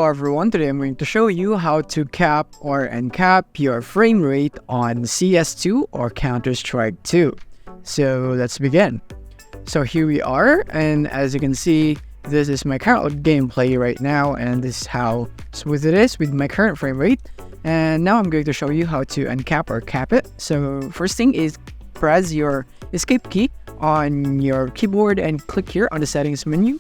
Hello everyone, today I'm going to show you how to cap or uncap your frame rate on CS2 or Counter-Strike 2. So let's begin. So here we are, and as you can see, this is my current gameplay right now, and this is how smooth it is with my current frame rate. And now I'm going to show you how to uncap or cap it. So first thing is press your escape key on your keyboard and click here on the settings menu.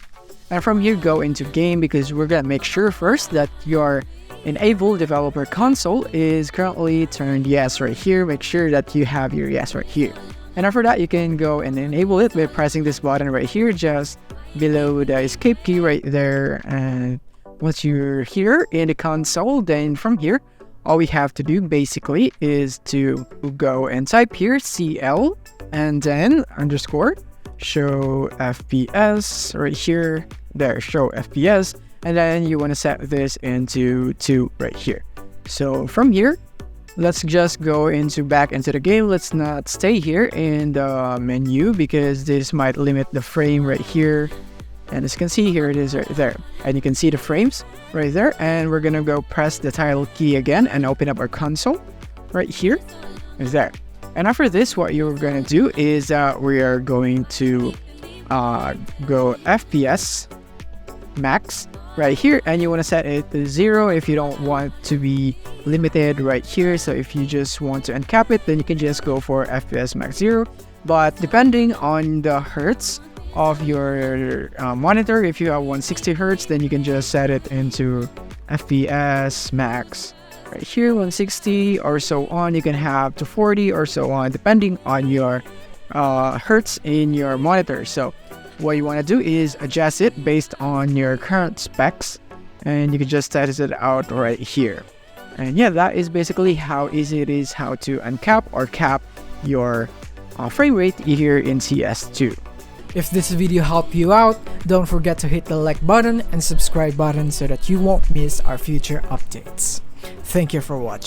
And from here, go into game, because we're gonna make sure first that your enable developer console is currently turned yes right here. Make sure that you have your yes right here. And after that, you can go and enable it by pressing this button right here, just below the escape key right there. And once you're here in the console, then from here, all we have to do basically is to go and type here CL and then underscore show FPS right here. There, show FPS, and then you want to set this into 2 right here. So from here, let's just go back into the game. Let's not stay here in the menu, because this might limit the frame right here. And as you can see, here it is right there, and you can see the frames right there. And we're gonna go press the title key again and open up our console right here. Is there. And after this, what you're gonna do is we are going to go FPS max right here, and you want to set it to 0 if you don't want to be limited right here. So if you just want to uncap it, then you can just go for FPS max 0. But depending on the hertz of your monitor, if you have 160 hertz, then you can just set it into FPS max right here, 160 or so on. You can have to 40 or so on, depending on your hertz in your monitor. So what you want to do is adjust it based on your current specs, and you can just test it out right here. And yeah, that is basically how easy it is how to uncap or cap your frame rate here in CS2. If this video helped you out, don't forget to hit the like button and subscribe button so that you won't miss our future updates. Thank you for watching.